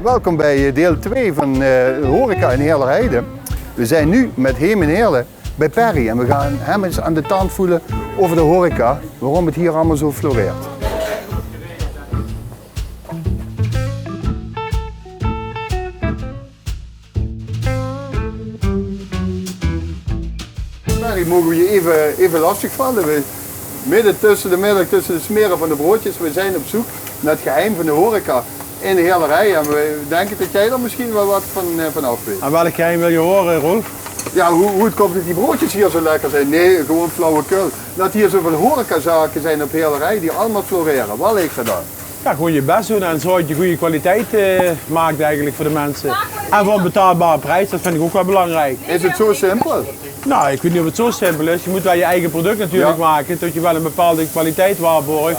Welkom bij deel 2 van Horeca in Heerlen-Heide. We zijn nu met Heem in Heerlen bij Perry en we gaan hem eens aan de tand voelen over de horeca, waarom het hier allemaal zo floreert. Perry, mogen we je even lastigvallen? We midden tussen de middag, tussen de smeren van de broodjes, we zijn op zoek naar het geheim van de horeca in de Heerlen-Heide en we denken dat jij er misschien wel wat van af weet. En welk geheim wil je horen, Rolf? Ja, hoe het komt dat die broodjes hier zo lekker zijn? Nee, gewoon flauwekul. Dat hier zoveel horecazaken zijn op Heerlen-Heide die allemaal floreren. Wat ligt er dan? Ja, gewoon je best doen en zorg dat je goede kwaliteit maakt eigenlijk voor de mensen. En voor een betaalbare prijs, dat vind ik ook wel belangrijk. Is het zo simpel? Nou, ik weet niet of het zo simpel is. Je moet wel je eigen product natuurlijk maken, dat je wel een bepaalde kwaliteit waarborgt,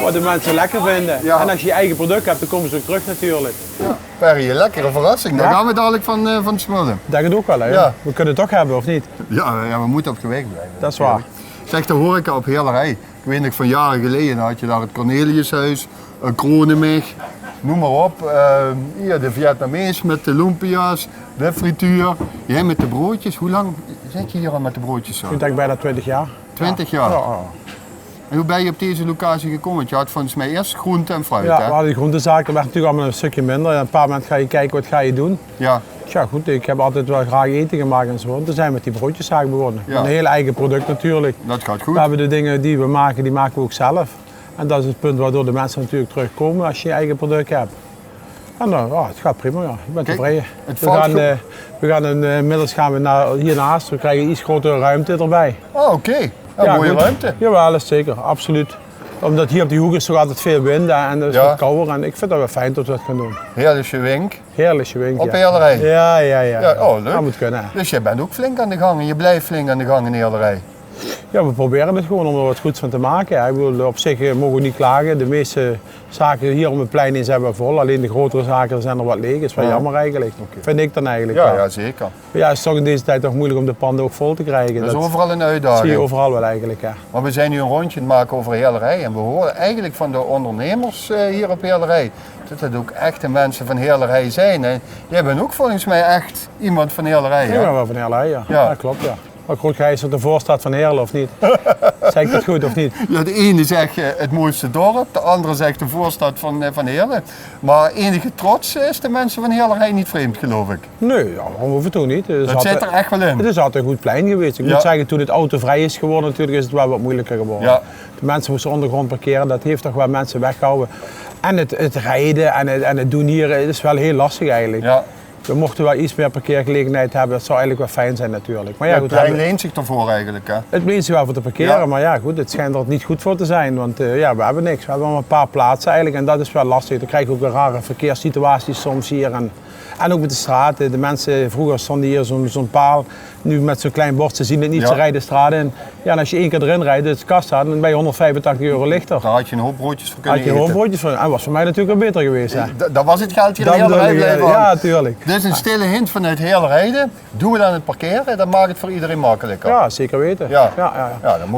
wat de mensen lekker vinden. Ja. En als je je eigen product hebt, dan komen ze ook terug natuurlijk. Ja. Perry, een lekkere verrassing. Daar gaan we dadelijk van smullen. Ik denk het ook wel, hè? Ja. We kunnen het toch hebben, of niet? Ja, we moeten op gewicht blijven. Dat is waar. Zeg, de horeca op Heerlen-Heide. Ik weet nog van jaren geleden had je daar het Corneliushuis, een Kronenmeg, noem maar op. Hier de Vietnamees met de lumpia's, de frituur. Jij met de broodjes. Hoe lang zit je hier al met de broodjes zo? Ik denk bijna 20 jaar. 20 jaar? Ja. En hoe ben je op deze locatie gekomen? Want je had volgens mij eerst groente en fruit, ja, hè? we hadden die groentezaak, dat werd natuurlijk allemaal een stukje minder. En op een paar momenten ga je kijken, wat ga je doen? Ja. Ja goed, ik heb altijd wel graag eten gemaakt en zo. Toen zijn we met die broodjeszaak begonnen. Ja. Een heel eigen product natuurlijk. Dat gaat goed. We hebben de dingen die we maken, die maken we ook zelf. En dat is het punt waardoor de mensen natuurlijk terugkomen als je je eigen product hebt. En dan, het gaat prima, ja. Ik ben tevreden. We gaan inmiddels gaan we hiernaast, we krijgen iets grotere ruimte erbij. Oh, oké. Ja, mooie ruimte. Jawel, dat is zeker, absoluut. Omdat hier op die hoek is toch altijd veel wind en het is wat kouder en ik vind dat wel fijn dat we dat gaan doen. Heerlijke wink. Heerlijke wink, op Heerlen-Heide. Ja. Oh, leuk. Dat moet kunnen. Dus jij bent ook flink aan de gang en je blijft flink aan de gang in Heerlen-Heide. Ja, we proberen het gewoon om er wat goeds van te maken. Ja. Ik bedoel, op zich mogen we niet klagen. De meeste zaken hier om het plein in zijn we vol. Alleen de grotere zaken zijn er wat leeg. Dat is wel jammer eigenlijk. Vind ik dan eigenlijk. Ja, zeker. Ja, het is toch in deze tijd toch moeilijk om de panden ook vol te krijgen. Dat is overal een uitdaging. Dat zie je overal wel eigenlijk, ja. Maar we zijn nu een rondje aan het maken over Heerlen-Heide. En we horen eigenlijk van de ondernemers hier op Heerlen-Heide dat het ook echte mensen van Heerlen-Heide zijn. En jij bent ook volgens mij echt iemand van Heerlen-Heide. Ik ben wel van Heerlen-Heide, ja. Dat klopt, ja. Maar goed, ga je zo de voorstad van Heerlen of niet? Zeg ik dat goed of niet? Ja, de ene zegt het mooiste dorp, de andere zegt de voorstad van Heerlen. Maar enige trots is de mensen van Heerlen-Heide niet vreemd, geloof ik. Nee, waarom hoeft het toen niet? Dat zit er echt wel in. Het is altijd een goed plein geweest. Ik moet zeggen, toen het autovrij is geworden, natuurlijk is het wel wat moeilijker geworden. Ja. De mensen moesten ondergrond parkeren, dat heeft toch wel mensen weggehouden. En het rijden en het doen hier is wel heel lastig eigenlijk. Ja. We mochten wel iets meer parkeergelegenheid hebben, dat zou eigenlijk wel fijn zijn natuurlijk. Maar ja, goed, het plein leent zich ervoor eigenlijk, hè? Het leent zich wel voor te parkeren, maar ja goed, het schijnt er niet goed voor te zijn. Want we hebben niks, we hebben maar een paar plaatsen eigenlijk en dat is wel lastig. Dan krijg je ook weer rare verkeerssituaties soms hier. En ook met de straten. De mensen, vroeger stonden hier zo'n paal, nu met zo'n klein bord, ze zien het niet, ze rijden de straat in. Ja, en als je één keer erin rijdt, het kassa, dan ben je 185 euro lichter. Daar had je een hoop broodjes voor kunnen eten. Had je een hoop broodjes voor. En dat was voor mij natuurlijk wel beter geweest. Dat was het geld hier in Heerlen-Heide blijven. Ja, tuurlijk. Dus een stille hint vanuit Heerlen-Heide. Doen we dan het parkeren, dat maakt het voor iedereen makkelijker. Ja, zeker weten. Ja,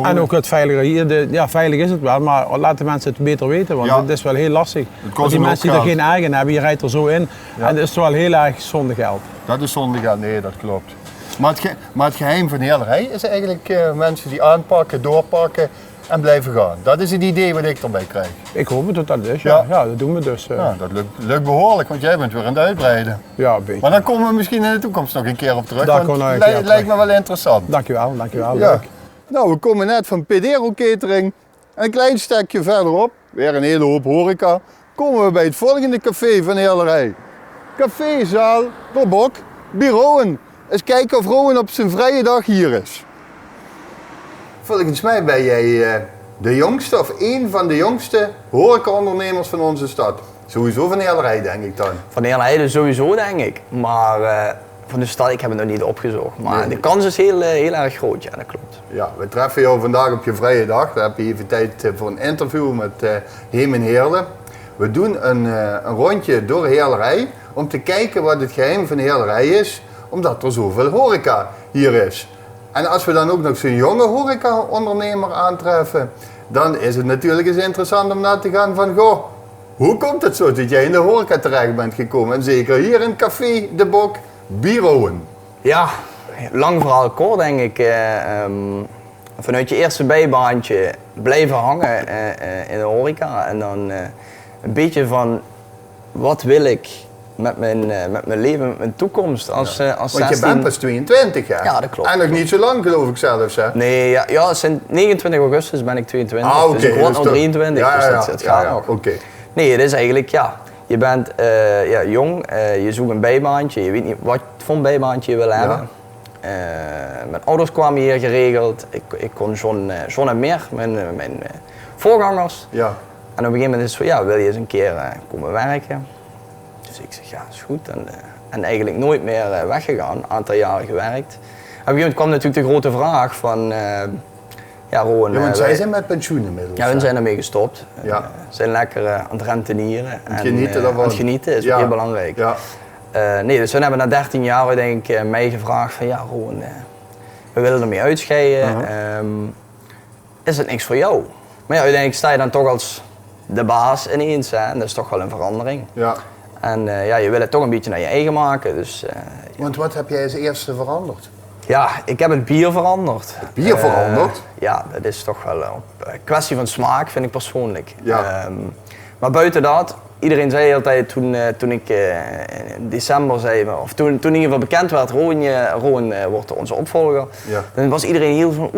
en ook het veiliger hier. Veilig is het wel, maar laat de mensen het beter weten, want het is wel heel lastig. Want die mensen die er geen eigen hebben, je rijdt er zo in. En dat is wel heel erg zonde geld. Dat is zonde geld, nee, dat klopt. Maar het geheim van Heerlen-Heide is eigenlijk mensen die aanpakken, doorpakken en blijven gaan. Dat is het idee wat ik erbij krijg. Ik hoop het dat dat is, ja. Dat doen we dus. Ja, dat lukt behoorlijk, want jij bent weer aan het uitbreiden. Ja, een beetje. Maar daar komen we misschien in de toekomst nog een keer op terug, want het lijkt me wel interessant. Dankjewel, Ja. leuk. Nou, we komen net van Pedero Catering. Een klein stukje verderop, weer een hele hoop horeca, komen we bij het volgende café van Heerlen-Heide. Café, zaal, Robok, bureauen. Eens kijken of Rowan op zijn vrije dag hier is. Volgens mij ben jij de jongste of één van de jongste horecaondernemers van onze stad. Sowieso van Heerlen-Heide, denk ik dan. Van Heerlen-Heide sowieso, denk ik. Maar van de stad, ik heb het nog niet opgezocht. Maar de kans is heel erg groot, ja, dat klopt. Ja, we treffen jou vandaag op je vrije dag. Daar heb je even tijd voor een interview met Heem in Heerlen. We doen een rondje door Heerlen-Heide om te kijken wat het geheim van Heerlen-Heide is, omdat er zoveel horeca hier is. En als we dan ook nog zo'n jonge horeca-ondernemer aantreffen, dan is het natuurlijk eens interessant om na te gaan van, goh, Hoe komt het zo dat jij in de horeca terecht bent gekomen? En zeker hier in Café de Bok, Bierouwen. Ja, lang verhaal kort denk ik. Vanuit je eerste bijbaantje blijven hangen in de horeca. En dan een beetje van, wat wil ik met mijn leven, met mijn toekomst als 16... Want je bent pas 22 jaar. Ja, dat klopt. En nog niet zo lang geloof ik zelfs, hè? Nee, ja, sinds 29 augustus ben ik 22, Ah, oké, dus ik word dus al toch- 23, dus het gaat nog. Oké. Nee, het is eigenlijk, je bent jong, je zoekt een bijbaantje, je weet niet wat voor een bijbaantje je wil hebben. Mijn ouders kwamen hier geregeld, ik kon John en Meer, mijn voorgangers. Ja. En op een gegeven moment is het zo, wil je eens een keer komen werken? Dus ik zeg, ja, is goed. En eigenlijk nooit meer weggegaan, een aantal jaren gewerkt. En op een gegeven moment kwam natuurlijk de grote vraag van, Rowan... Ja, want zij zijn met pensioen inmiddels. Ja, we zijn ermee gestopt. Ja. Zijn lekker aan het rentenieren. Genieten daarvan. Aan het genieten is heel belangrijk. Ja. Dus hun hebben na 13 jaar denk ik mij gevraagd van Rowan, we willen ermee uitscheiden. Is het niks voor jou? Maar uiteindelijk sta je dan toch als de baas ineens, hè? En dat is toch wel een verandering. Ja. En je wil het toch een beetje naar je eigen maken. Dus, Want wat heb jij als eerste veranderd? ja, ik heb het bier veranderd. Bier veranderd? Ja, dat is toch wel een kwestie van smaak, vind ik persoonlijk. Ja. Maar buiten dat, iedereen zei altijd toen ik in december zei, of toen in ieder geval bekend werd, Rowan wordt onze opvolger. Ja. Dan was iedereen heel van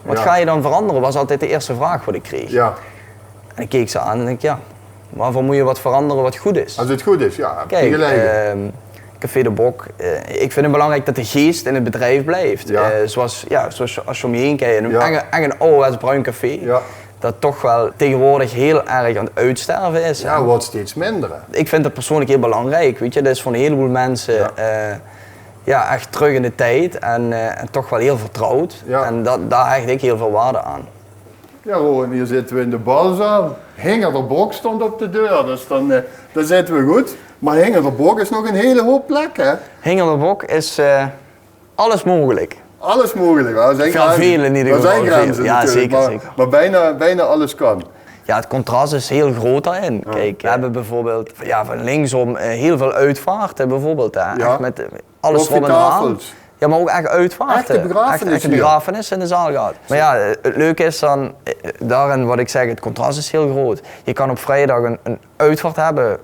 wat ga je dan veranderen? Was altijd de eerste vraag wat ik kreeg. Ja. En ik keek ze aan en denk waarvoor moet je wat veranderen wat goed is? Als het goed is, ja. Kijk, gelijk. Café de Bok, ik vind het belangrijk dat de geest in het bedrijf blijft. Ja. Zoals als je om je heen kijkt, Ja. een ouderwets bruin café, Ja. dat toch wel tegenwoordig heel erg aan het uitsterven is. Ja, wordt steeds minder. Hè. Ik vind het persoonlijk heel belangrijk, weet je. Dat is voor een heleboel mensen echt terug in de tijd en toch wel heel vertrouwd. Ja. En daar hecht ik heel veel waarde aan. Ja, Rowan, hier zitten we in de balzaal. Hingerderbok stond op de deur, dus dan zitten we goed. Maar Hingerderbok is nog een hele hoop plek, hè? Hinger de Bok is alles mogelijk. Alles mogelijk. Er zijn Voor grenzen. velen in ieder Er zijn geval. grenzen Ja, natuurlijk, zeker, maar, zeker. maar bijna alles kan. Ja, het contrast is heel groot daarin. Kijk, we hebben bijvoorbeeld van linksom heel veel uitvaarten bijvoorbeeld. Hè. Ja. Echt met alles erop en eraan. Koffietafels. Ja, maar ook echt uitvaarten. Echte begrafenissen, Echte begrafenissen in de zaal gaat. Maar ja, het leuke is dan, daarin wat ik zeg, het contrast is heel groot. Je kan op vrijdag een uitvaart hebben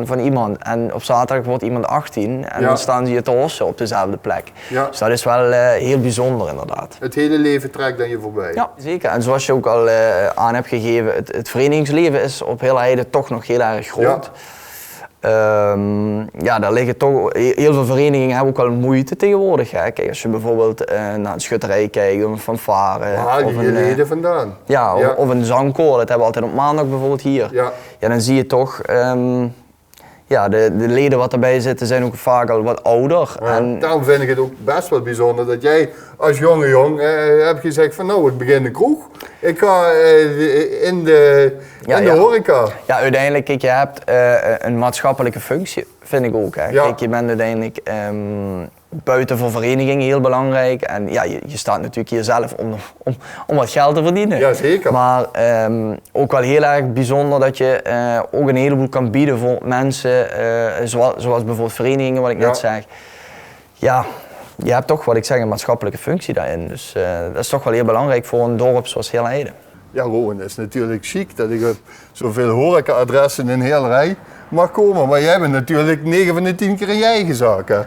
van iemand en op zaterdag wordt iemand 18 en dan staan ze hier te hossen op dezelfde plek. Ja. Dus dat is wel heel bijzonder inderdaad. Het hele leven trekt aan je voorbij. Ja, zeker. En zoals je ook al aan hebt gegeven, het verenigingsleven is op heel Heide toch nog heel erg groot. Daar liggen toch heel veel verenigingen hebben ook wel moeite tegenwoordig. Hè. Kijk, als je bijvoorbeeld naar een schutterij kijkt, of een fanfare. Waar haal je je leden vandaan? Ja, of een zangkoor, dat hebben we altijd op maandag bijvoorbeeld hier. Ja. Ja, dan zie je toch, de leden wat erbij zitten zijn ook vaak al wat ouder. Ja, En, daarom vind ik het ook best wel bijzonder dat jij als jonge jong hebt gezegd van nou, ik begin de kroeg. Ik ga in de horeca. Ja, uiteindelijk, kijk, je hebt een maatschappelijke functie, vind ik ook. Hè. Ja. Kijk, je bent uiteindelijk buiten voor verenigingen heel belangrijk. En ja, je staat natuurlijk hier zelf om wat geld te verdienen. Ja, zeker. Maar ook wel heel erg bijzonder dat je ook een heleboel kan bieden voor mensen, zoals bijvoorbeeld verenigingen, wat ik net zeg. Ja, je hebt toch, wat ik zeg, een maatschappelijke functie daarin. Dus dat is toch wel heel belangrijk voor een dorp zoals heel Heide. Ja, Rowan, het is natuurlijk chic dat ik op zoveel horeca-adressen in heel rij mag komen. Maar jij bent natuurlijk 9 van de 10 keer in je eigen zaak, hè?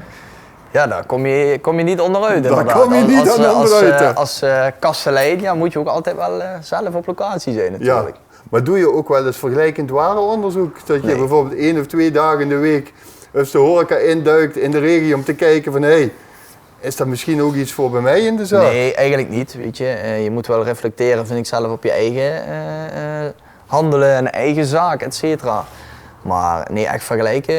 Ja, daar kom je niet onderuit. Daar inderdaad. kom je niet onderuit. Als kastelein moet je ook altijd wel zelf op locatie zijn natuurlijk. Ja, maar doe je ook wel eens vergelijkend warenonderzoek? Dat je Nee. bijvoorbeeld 1 of 2 dagen in de week eens de horeca induikt in de regio om te kijken van hé, is dat misschien ook iets voor bij mij in de zaak? Nee, eigenlijk niet. Weet je. Je moet wel reflecteren, vind ik zelf, op je eigen handelen en eigen zaak, et cetera. Maar nee, echt vergelijken,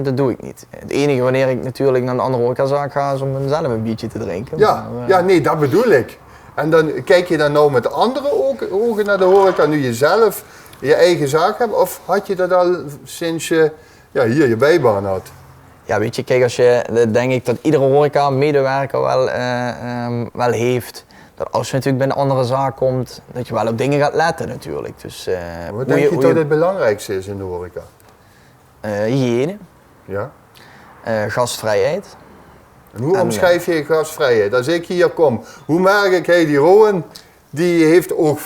dat doe ik niet. Het enige wanneer ik natuurlijk naar een andere horecazaak ga, is om zelf een biertje te drinken. Ja, Maar, nee, dat bedoel ik. En dan kijk je dan nou met andere ogen naar de horeca nu je zelf je eigen zaak hebt? Of had je dat al sinds je hier je bijbaan had? Ja, weet je, kijk, dat denk ik dat iedere horeca-medewerker wel heeft. dat als je natuurlijk bij een andere zaak komt, dat je wel op dingen gaat letten natuurlijk. Dus, Wat denk je dat het belangrijkste is in de horeca? hygiëne, Ja? gastvrijheid. En hoe omschrijf je gastvrijheid? Als ik hier kom, hoe merk ik, hey, die Rowan, die heeft oog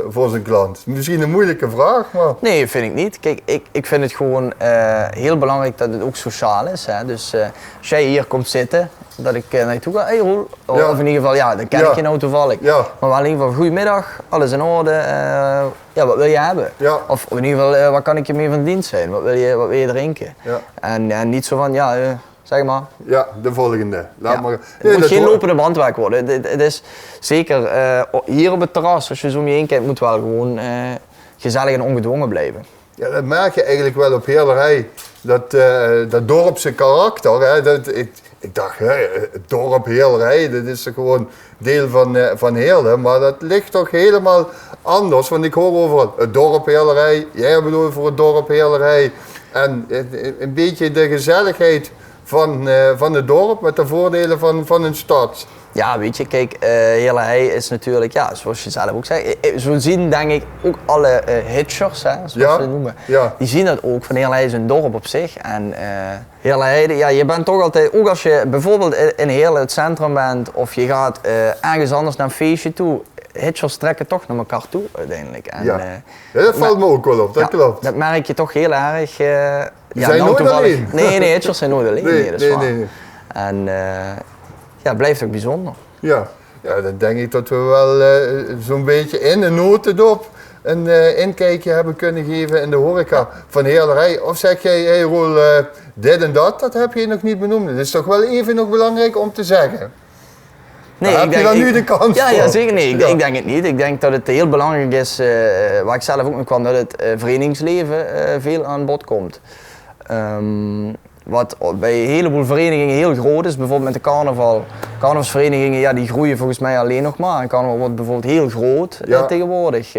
voor zijn klant? Misschien een moeilijke vraag, maar... Nee, vind ik niet. Kijk, ik vind het gewoon heel belangrijk dat het ook sociaal is. Hè? Dus als jij hier komt zitten, dat ik naar je toe ga, hey Roel, Ja. Of in ieder geval, ja, dan ken ik je nou toevallig. Ja. Maar wel in ieder geval, goedemiddag, alles in orde, ja, wat wil je hebben? Ja. Of in ieder geval, wat kan ik je mee van dienst zijn? Wat wil je drinken? Ja. En niet zo van, ja, zeg maar. Ja, de volgende. Laat Ja. maar. Het moet geen hoor- lopende bandwerk worden. Het is zeker hier op het terras, als je zo om je heen kijkt, moet wel gewoon gezellig en ongedwongen blijven. Ja, dat merk je eigenlijk wel op Heerlerij. Dat dorpse karakter. Hè, ik dacht, hè, het dorp Heerlerij, dat is gewoon deel van Heerlen. Maar dat ligt toch helemaal anders. Want ik hoor over het dorp Heerlerij, jij hebt het over het dorp Heerlerij. En een beetje de gezelligheid van het dorp met de voordelen van een stad. Ja, weet je, kijk, Heerlerij is natuurlijk, ja, zoals je zelf ook zegt, zo zien denk ik ook alle hitchers, hè, zoals Ja, we het noemen, ja. die zien dat ook, van Heerlerij is een dorp op zich. En Heerlerij, ja, je bent toch altijd, ook als je bijvoorbeeld in Heerlen het centrum bent, of je gaat ergens anders naar een feestje toe, hitchers trekken toch naar elkaar toe uiteindelijk. En, Ja. Ja, dat valt me ook wel op, dat ja, klopt. Dat merk je toch heel erg. zijn nooit alleen. Nee, hitchers zijn nooit alleen. Nee, dat is waar. nee. En ja, het blijft ook bijzonder. Ja, dan denk ik dat we wel zo'n beetje in een notendop een inkijkje hebben kunnen geven in de horeca van Heerlerij. Of zeg jij, hey Roel, dit en dat heb je nog niet benoemd. Dat is toch wel even nog belangrijk om te zeggen. Nee, Heb je dan nu de kans ja, voor? ja, zeker nee. Ja. Ik denk het niet. Ik denk dat het heel belangrijk is, waar ik zelf ook mee kwam, dat het verenigingsleven veel aan bod komt. Wat bij een heleboel verenigingen heel groot is, bijvoorbeeld met de carnaval. Carnavalsverenigingen, ja, die groeien volgens mij alleen nog maar. En carnaval wordt bijvoorbeeld heel groot Ja. tegenwoordig.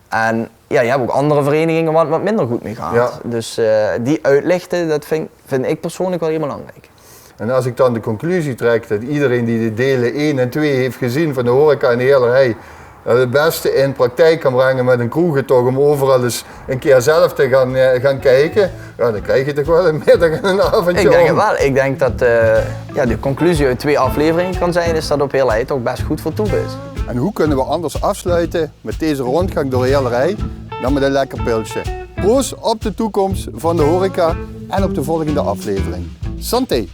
En ja, je hebt ook andere verenigingen waar het wat minder goed mee gaat. Ja. Dus die uitlichten, dat vind ik persoonlijk wel heel belangrijk. En als ik dan de conclusie trek dat iedereen die de delen 1 en 2 heeft gezien van de horeca en Heerlerij, dat het beste in praktijk kan brengen met een kroegentocht om overal eens een keer zelf te gaan kijken, ja, dan krijg je toch wel een middag en een avondje Ik denk het om. wel. Ik denk dat ja, de conclusie uit 2 afleveringen kan zijn, is dat op Heerlerij toch best goed voor toe is. En hoe kunnen we anders afsluiten met deze rondgang door Heerlerij dan met een lekker pilsje? Proost op de toekomst van de horeca en op de volgende aflevering. Santé!